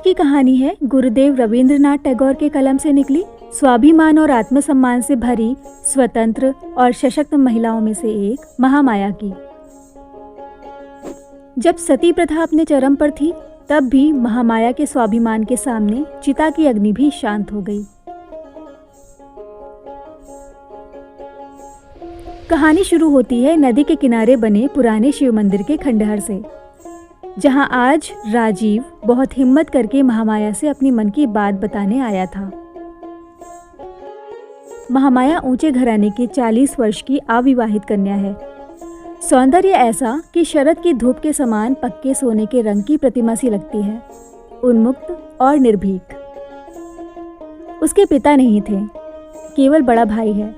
की कहानी है गुरुदेव रवींद्रनाथ टैगोर के कलम से निकली स्वाभिमान और आत्मसम्मान से भरी स्वतंत्र और सशक्त महिलाओं में से एक महामाया की। जब सती प्रथा अपने चरम पर थी, तब भी महामाया के स्वाभिमान के सामने चिता की अग्नि भी शांत हो गई। कहानी शुरू होती है नदी के किनारे बने पुराने शिव मंदिर के खंडहर से, जहां आज राजीव बहुत हिम्मत करके महामाया से अपनी मन की बात बताने आया था। महामाया ऊंचे घराने की 40 वर्ष की अविवाहित कन्या है। सौंदर्य ऐसा कि शरद की धूप के समान पक्के सोने के रंग की प्रतिमा सी लगती है, उन्मुक्त और निर्भीक। उसके पिता नहीं थे, केवल बड़ा भाई है।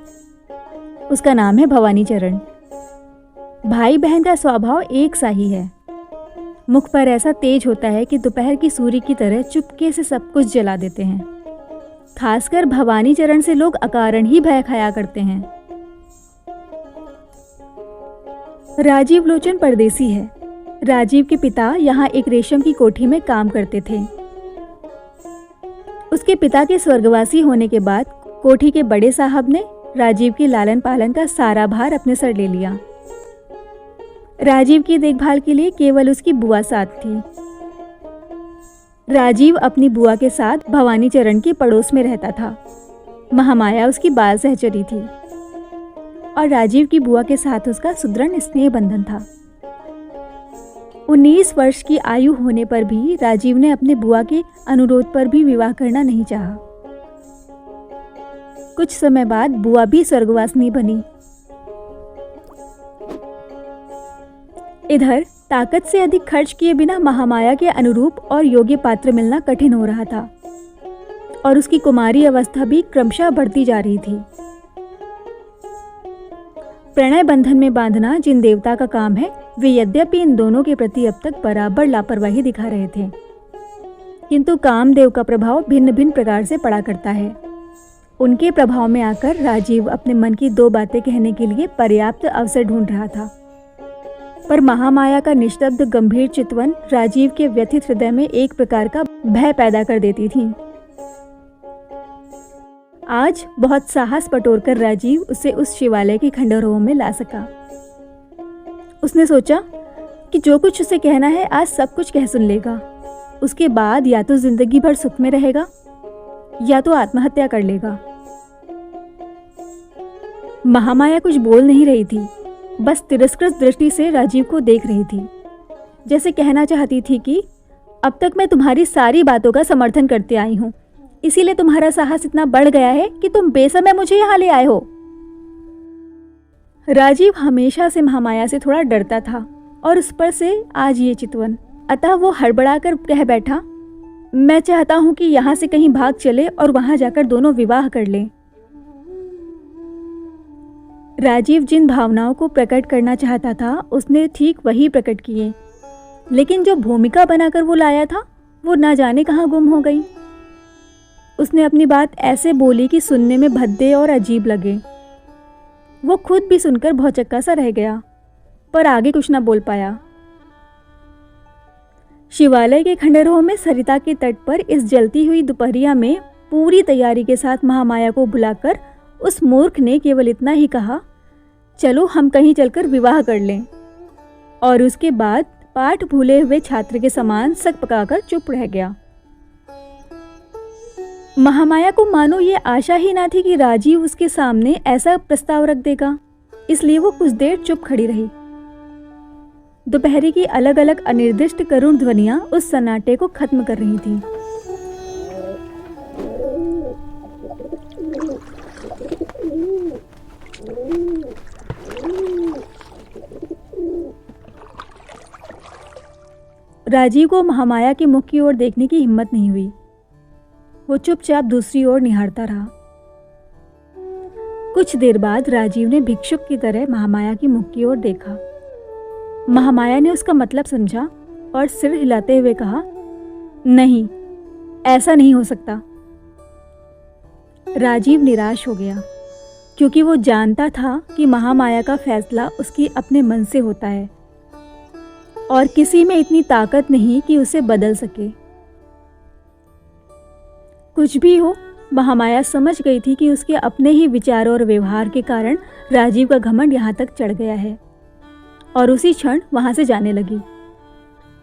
उसका नाम है भवानी चरण। भाई बहन का स्वभाव एक सा ही है। मुख पर ऐसा तेज होता है कि दोपहर की सूर्य की तरह चुपके से सब कुछ जला देते हैं। खासकर भवानी चरण से लोग अकारण ही भय खाया करते हैं। राजीव लोचन परदेसी है। राजीव के पिता यहाँ एक रेशम की कोठी में काम करते थे। उसके पिता के स्वर्गवासी होने के बाद कोठी के बड़े साहब ने राजीव के लालन पालन का सारा भार अपने सर ले लिया। राजीव की देखभाल के लिए केवल उसकी बुआ साथ थी। राजीव अपनी बुआ के साथ भवानी चरण के पड़ोस में रहता था। महामाया उसकी बाल सहचरी थी और राजीव की बुआ के साथ उसका सुदृढ़ स्नेह बंधन था। 19 वर्ष की आयु होने पर भी राजीव ने अपने बुआ के अनुरोध पर भी विवाह करना नहीं चाहा। कुछ समय बाद बुआ भी स्वर्गवासिनी बनी। इधर ताकत से अधिक खर्च किए बिना महामाया के अनुरूप और योग्य पात्र मिलना कठिन हो रहा था और उसकी कुमारी अवस्था भी क्रमशः बढ़ती जा रही थी। प्रणय बंधन में बांधना जिन देवता का काम है, वे यद्यपि इन दोनों के प्रति अब तक बराबर लापरवाही दिखा रहे थे, किंतु कामदेव का प्रभाव भिन्न भिन्न प्रकार से पड़ा करता है। उनके प्रभाव में आकर राजीव अपने मन की दो बातें कहने के लिए पर्याप्त अवसर ढूंढ रहा था, पर महामाया का निस्तब्ध गंभीर चितवन राजीव के व्यथित हृदय में एक प्रकार का भय पैदा कर देती थी। आज बहुत साहस बटोरकर राजीव उसे उस शिवालय के खंडहरों में ला सका। उसने सोचा कि जो कुछ उसे कहना है आज सब कुछ कह सुन लेगा। उसके बाद या तो जिंदगी भर सुख में रहेगा या तो आत्महत्या कर लेगा। महामाया कुछ बोल नहीं रही थी, बस तिरस्कृत दृष्टि से राजीव को देख रही थी, जैसे कहना चाहती थी कि अब तक मैं तुम्हारी सारी बातों का समर्थन करते आई हूँ, इसीलिए तुम्हारा साहस इतना बढ़ गया है कि तुम बेसमय मुझे यहाँ ले आए हो। राजीव हमेशा से महामाया से थोड़ा डरता था और उस पर से आज ये चितवन। अतः वो हड़बड़ाकर कह बैठा, मैं चाहता हूँ कि यहाँ से कहीं भाग चले और वहाँ जाकर दोनों विवाह कर लें। राजीव जिन भावनाओं को प्रकट करना चाहता था उसने ठीक वही प्रकट किए, लेकिन जो भूमिका बनाकर वो लाया था वो ना जाने कहाँ गुम हो गई। उसने अपनी बात ऐसे बोली कि सुनने में भद्दे और अजीब लगे। वो खुद भी सुनकर भौचक्का सा रह गया, पर आगे कुछ ना बोल पाया। शिवालय के खंडहरों में सरिता के तट पर इस जलती हुई दोपहरिया में पूरी तैयारी के साथ महामाया को बुलाकर उस मूर्ख ने केवल इतना ही कहा, चलो हम कहीं चलकर विवाह कर लें, और उसके बाद पाठ भूले हुए छात्र के समान सक पकाकर चुप रह गया। महामाया को मानो ये आशा ही ना थी कि राजीव उसके सामने ऐसा प्रस्ताव रख देगा, इसलिए वो कुछ देर चुप खड़ी रही। दोपहरी की अलग अलग अनिर्दिष्ट करुण ध्वनियां उस सन्नाटे को खत्म कर रही थीं। राजीव को महामाया के मुख की ओर देखने की हिम्मत नहीं हुई। वो चुपचाप दूसरी ओर निहारता रहा। कुछ देर बाद राजीव ने भिक्षुक की तरह महामाया की मुख की ओर देखा। महामाया ने उसका मतलब समझा और सिर हिलाते हुए कहा, नहीं, ऐसा नहीं हो सकता। राजीव निराश हो गया, क्योंकि वो जानता था कि महामाया का फैसला उसकी अपने मन से होता है और किसी में इतनी ताकत नहीं कि उसे बदल सके। कुछ भी हो, महामाया समझ गई थी कि उसके अपने ही विचारों और व्यवहार के कारण राजीव का घमंड यहाँ तक चढ़ गया है, और उसी क्षण वहाँ से जाने लगी।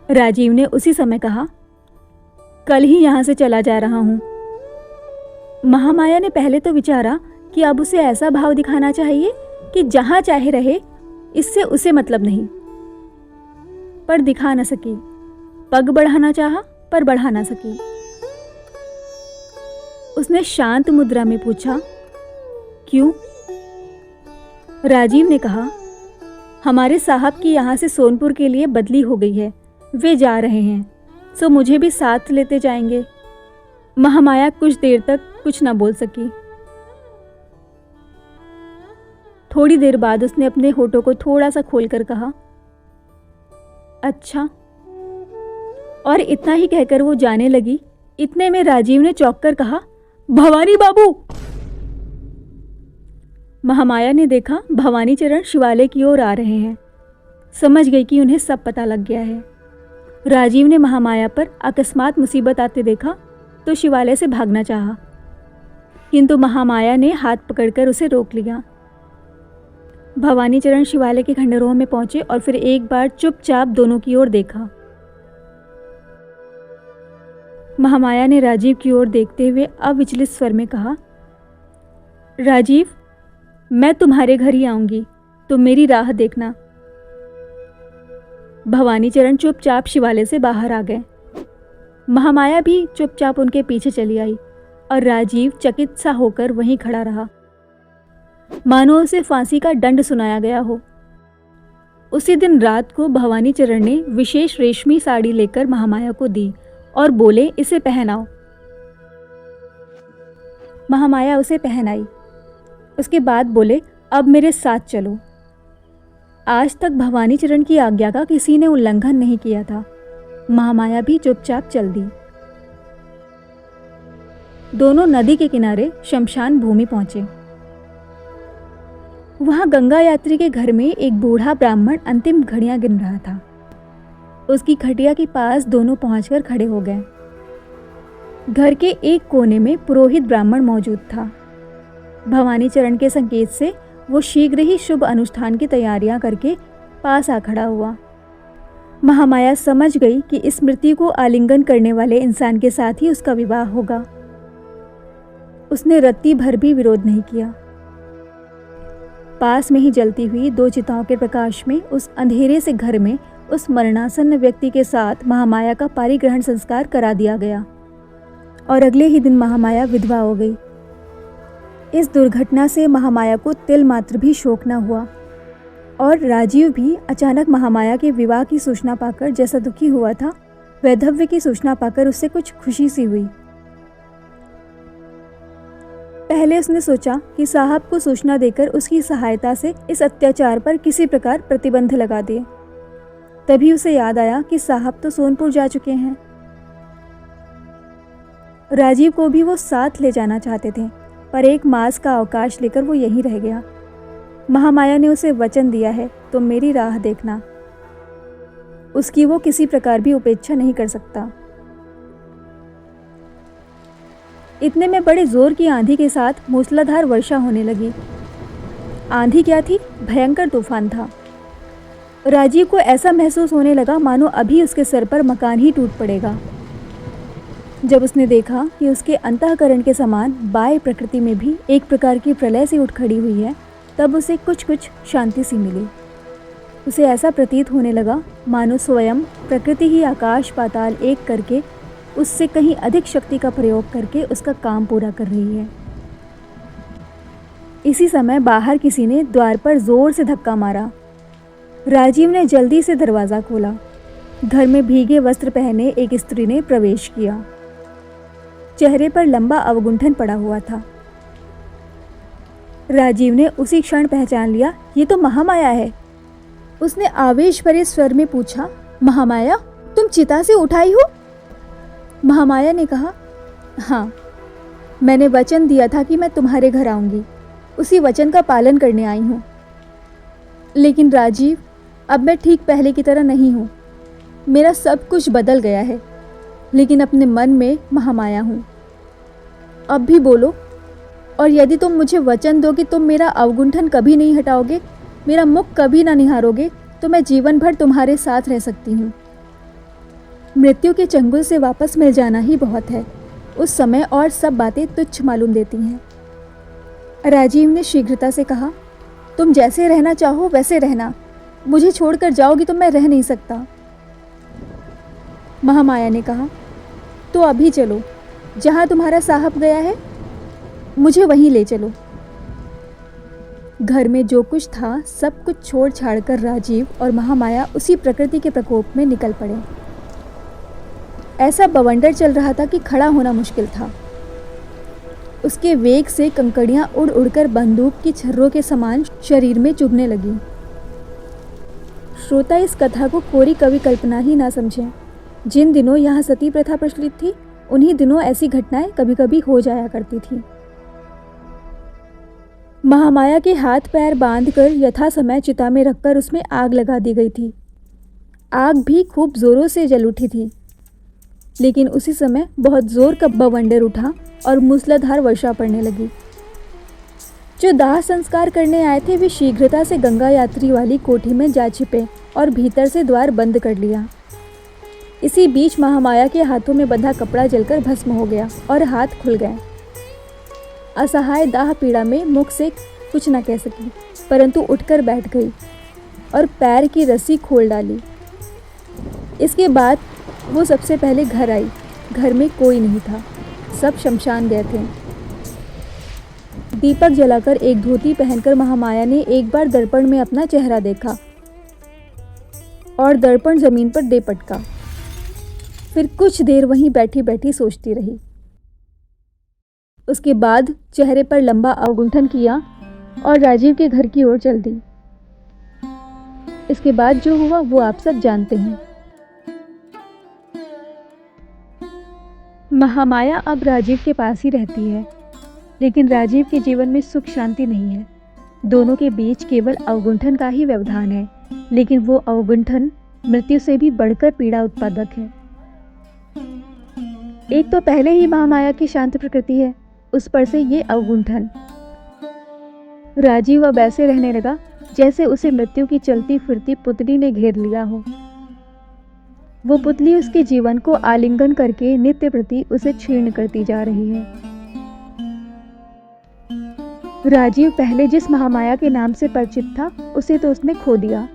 राजीव ने उसी समय कहा, कल ही यहाँ से चला जा रहा हूँ। महामाया ने पहले तो विचारा कि अब उसे ऐसा भाव दिखाना चाहिए कि जहाँ चाहे रहे, इससे उसे मतलब नहीं, पर दिखा न सकी। पग बढ़ाना चाहा पर बढ़ा ना सकी। उसने शांत मुद्रा में पूछा, क्यों? राजीव ने कहा, हमारे साहब की यहाँ से सोनपुर के लिए बदली हो गई है, वे जा रहे हैं, सो मुझे भी साथ लेते जाएंगे। महामाया कुछ देर तक कुछ ना बोल सकी। थोड़ी देर बाद उसने अपने होठों को थोड़ा सा खोलकर कहा, अच्छा। और इतना ही कहकर वो जाने लगी। इतने में राजीव ने चौंक कर कहा, भवानी बाबू। महामाया ने देखा भवानी चरण शिवालय की ओर आ रहे हैं। समझ गई कि उन्हें सब पता लग गया है। राजीव ने महामाया पर अकस्मात मुसीबत आते देखा तो शिवालय से भागना चाहा, किंतु महामाया ने हाथ पकड़कर उसे रोक लिया। भवानी चरण शिवालय के खंडहरों में पहुंचे और फिर एक बार चुपचाप दोनों की ओर देखा। महामाया ने राजीव की ओर देखते हुए अविचलित स्वर में कहा, राजीव, मैं तुम्हारे घर ही आऊंगी, तुम मेरी राह देखना। भवानी चरण चुपचाप शिवालय से बाहर आ गए। महामाया भी चुपचाप उनके पीछे चली आई और राजीव चकित सा होकर वहीं खड़ा रहा, मानो उसे फांसी का दंड सुनाया गया हो। उसी दिन रात को भवानी चरण ने विशेष रेशमी साड़ी लेकर महामाया को दी और बोले, इसे पहनाओ। महामाया उसे पहनाई। उसके बाद बोले, अब मेरे साथ चलो। आज तक भवानी चरण की आज्ञा का किसी ने उल्लंघन नहीं किया था। महामाया भी चुपचाप चल दी। दोनों नदी के किनारे शमशान भूमि पहुंचे। वहां गंगा यात्री के घर में एक बूढ़ा ब्राह्मण अंतिम घड़ियां गिन रहा था। उसकी खटिया के पास दोनों पहुंचकर खड़े हो गए। घर के एक कोने में पुरोहित ब्राह्मण मौजूद था। भवानी चरण के संकेत से वो शीघ्र ही शुभ अनुष्ठान की तैयारियां करके पास आ खड़ा हुआ। महामाया समझ गई कि इस मृत्यु को आलिंगन करने वाले इंसान के साथ ही उसका विवाह होगा। उसने रत्ती भर भी विरोध नहीं किया। पास में ही जलती हुई दो चिताओं के प्रकाश में उस अंधेरे से घर में उस मरणासन्न व्यक्ति के साथ महामाया का पारिग्रहण संस्कार करा दिया गया और अगले ही दिन महामाया विधवा हो गई। इस दुर्घटना से महामाया को तिल मात्र भी शोक न हुआ और राजीव भी अचानक महामाया के विवाह की सूचना पाकर जैसा दुखी हुआ था, वैधव्य की सूचना पाकर उससे कुछ खुशी सी हुई। पहले उसने सोचा कि साहब को सूचना देकर उसकी सहायता से इस अत्याचार पर किसी प्रकार प्रतिबंध लगा दे। तभी उसे याद आया कि साहब तो सोनपुर जा चुके हैं। राजीव को भी वो साथ ले जाना चाहते थे, पर एक मास का अवकाश लेकर वो यहीं रह गया। महामाया ने उसे वचन दिया है, तो मेरी राह देखना। उसकी वो किसी प्रकार भी उपेक्षा नहीं कर सकता। इतने में बड़े जोर की आंधी के साथ मूसलाधार वर्षा होने लगी। आंधी क्या थी, भयंकर तूफान था। राजीव को ऐसा महसूस होने लगा मानो अभी उसके सर पर मकान ही टूट पड़ेगा। जब उसने देखा कि उसके अंतःकरण के समान बाह्य प्रकृति में भी एक प्रकार की प्रलय सी उठ खड़ी हुई है, तब उसे कुछ शांति सी मिली। उसे ऐसा प्रतीत होने लगा मानो स्वयं प्रकृति ही आकाश पाताल एक करके उससे कहीं अधिक शक्ति का प्रयोग करके उसका काम पूरा कर रही है। इसी समय बाहर किसी ने द्वार पर जोर से धक्का मारा। राजीव ने जल्दी से दरवाज़ा खोला। घर में भीगे वस्त्र पहने एक स्त्री ने प्रवेश किया। चेहरे पर लंबा अवगुंठन पड़ा हुआ था। राजीव ने उसी क्षण पहचान लिया, ये तो महामाया है। उसने आवेश भरे स्वर में पूछा, महामाया, तुम चिता से उठाई हो? महामाया ने कहा, हाँ, मैंने वचन दिया था कि मैं तुम्हारे घर आऊंगी, उसी वचन का पालन करने आई हूँ। लेकिन राजीव, अब मैं ठीक पहले की तरह नहीं हूँ। मेरा सब कुछ बदल गया है, लेकिन अपने मन में महामाया हूँ। अब भी बोलो, और यदि तुम मुझे वचन दो कि तुम मेरा अवगुंठन कभी नहीं हटाओगे, मेरा मुख कभी ना निहारोगे, तो मैं जीवन भर तुम्हारे साथ रह सकती हूँ। मृत्यु के चंगुल से वापस मिल जाना ही बहुत है। उस समय और सब बातें तुच्छ मालूम देती हैं। राजीव ने शीघ्रता से कहा, तुम जैसे रहना चाहो वैसे रहना, मुझे छोड़कर जाओगी तो मैं रह नहीं सकता। महामाया ने कहा, तो अभी चलो, जहाँ तुम्हारा साहब गया है मुझे वहीं ले चलो। घर में जो कुछ था सब कुछ छोड़ छाड़ कर राजीव और महामाया उसी प्रकृति के प्रकोप में निकल पड़े। ऐसा बवंडर चल रहा था कि खड़ा होना मुश्किल था। उसके वेग से कंकड़ियां उड़ उड़कर बंदूक की छर्रों के समान शरीर में चुभने लगी। श्रोता इस कथा को कोरी कवि कल्पना ही ना समझें। जिन दिनों यहाँ सती प्रथा प्रचलित थी, उन्हीं दिनों ऐसी घटनाएं कभी कभी हो जाया करती थी। महामाया के हाथ पैर बांधकर यथा समय चिता में रखकर उसमें आग लगा दी गई थी। आग भी खूब जोरों से जल उठी थी, लेकिन उसी समय बहुत जोर का बवंडर उठा और मूसलाधार वर्षा पड़ने लगी। जो दाह संस्कार करने आए थे वे शीघ्रता से गंगा यात्री वाली कोठी में जा छिपे और भीतर से द्वार बंद कर लिया। इसी बीच महामाया के हाथों में बंधा कपड़ा जलकर भस्म हो गया और हाथ खुल गए। असहाय दाह पीड़ा में मुख से कुछ न कह सकी, परंतु उठकर बैठ गई और पैर की रस्सी खोल डाली। इसके बाद वो सबसे पहले घर आई। घर में कोई नहीं था, सब शमशान गए थे। दीपक जलाकर एक धोती पहनकर महामाया ने एक बार दर्पण में अपना चेहरा देखा और दर्पण जमीन पर दे पटका। फिर कुछ देर वहीं बैठी बैठी सोचती रही। उसके बाद चेहरे पर लंबा अवगुंठन किया और राजीव के घर की ओर चल दी। इसके बाद जो हुआ वो आप सब जानते हैं। महामाया अब राजीव के पास ही रहती है, लेकिन राजीव के जीवन में सुख शांति नहीं है। दोनों के बीच केवल अवगुंठन का ही व्यवधान है, लेकिन वो अवगुंठन मृत्यु से भी बढ़कर पीड़ा उत्पादक है। एक तो पहले ही महामाया की शांत प्रकृति है, उस पर से ये अवगुंठन। राजीव अब ऐसे रहने लगा जैसे उसे मृत्यु की चलती फिरती पुतली ने घेर लिया हो। वो पुतली उसके जीवन को आलिंगन करके नित्य प्रति उसे क्षीण करती जा रही है। राजीव पहले जिस महामाया के नाम से परिचित था, उसे तो उसने खो दिया।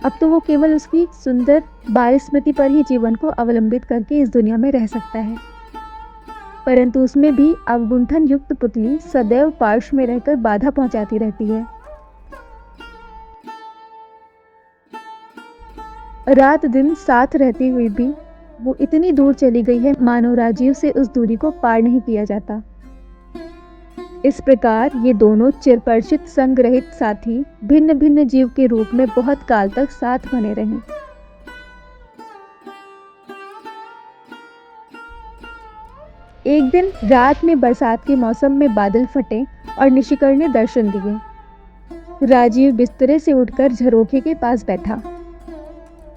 अब तो वो केवल उसकी सुंदर बाल स्मृति पर ही जीवन को अवलंबित करके इस दुनिया में रह सकता है, परंतु उसमें भी अवगुंठन युक्त पुतली सदैव पार्श्व में रहकर बाधा पहुंचाती रहती है। रात दिन साथ रहती हुई भी वो इतनी दूर चली गई है, मानो राजीव से उस दूरी को पार नहीं किया जाता। इस प्रकार ये दोनों चिरपरिचित संग रहित साथी भिन्न भिन्न जीव के रूप में बहुत काल तक साथ बने रहे। एक दिन रात में बरसात के मौसम में बादल फटे और निशिकर ने दर्शन दिए। राजीव बिस्तरे से उठकर झरोखे के पास बैठा।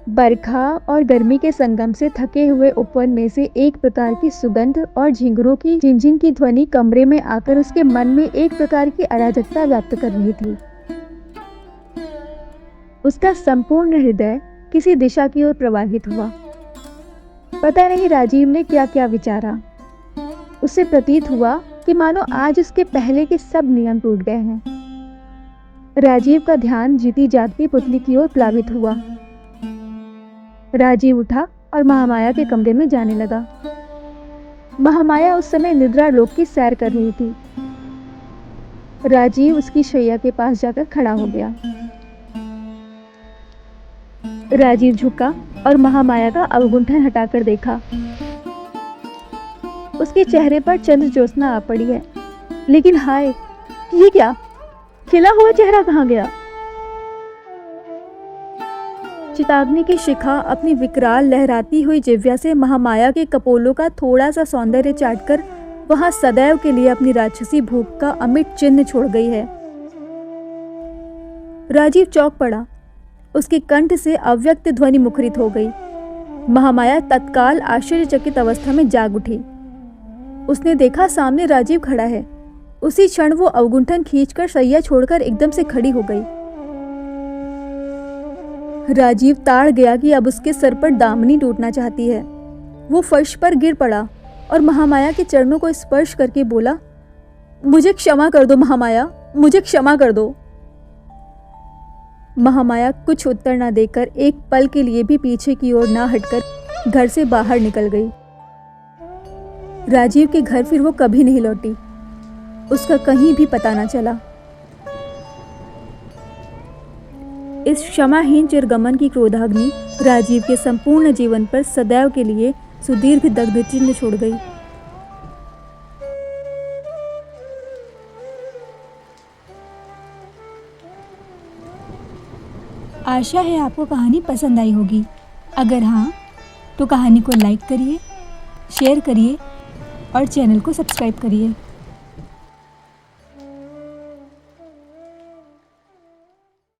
बरखा और गर्मी के संगम से थके हुए उपवन में से एक प्रकार की सुगंध और झिंगुरों की झिनझिन की ध्वनि कमरे में आकर उसके मन में एक प्रकार की अराजकता व्याप्त कर रही थी। उसका संपूर्ण हृदय किसी दिशा की ओर प्रवाहित हुआ। पता नहीं राजीव ने क्या क्या विचारा। उसे प्रतीत हुआ कि मानो आज उसके पहले के सब नियम टूट गए हैं। राजीव का ध्यान जीती जागती पुतली की ओर प्लावित हुआ। राजीव उठा और महामाया के कमरे में जाने लगा। महामाया उस समय निद्रा लोक की सैर कर रही थी। राजीव उसकी शैया के पास जाकर खड़ा हो गया। राजीव झुका और महामाया का अवगुंठन हटाकर देखा। उसके चेहरे पर चंद्र ज्योत्सना आ पड़ी है, लेकिन हाय, ये क्या, खिला हुआ चेहरा कहाँ गया? चिताग्नि की शिखा अपनी विकराल लहराती हुई जिह्वा से महामाया के कपोलों का थोड़ा सा सौंदर्य चाटकर वहां सदैव के लिए अपनी राक्षसी भूख का अमिट चिन्ह छोड़ गई है। राजीव चौंक पड़ा। उसके कंठ से अव्यक्त ध्वनि मुखरित हो गई। महामाया तत्काल आश्चर्यचकित अवस्था में जाग उठी। उसने देखा सामने राजीव खड़ा है। उसी क्षण वो अवगुंठन खींचकर सैया छोड़कर एकदम से खड़ी हो गई। राजीव ताड़ गया कि अब उसके सर पर दामनी टूटना चाहती है। वो फर्श पर गिर पड़ा और महामाया के चरणों को स्पर्श करके बोला, मुझे क्षमा कर दो महामाया, मुझे क्षमा कर दो। महामाया कुछ उत्तर न देकर एक पल के लिए भी पीछे की ओर ना हटकर घर से बाहर निकल गई। राजीव के घर फिर वो कभी नहीं लौटी। उसका कहीं भी पता न चला। इस क्षमाहीन चिरगमन की क्रोधाग्नि राजीव के संपूर्ण जीवन पर सदैव के लिए सुदीर्घ दग्ध चिन्ह छोड़ गई। आशा है आपको कहानी पसंद आई होगी। अगर हाँ तो कहानी को लाइक करिए, शेयर करिए और चैनल को सब्सक्राइब करिए।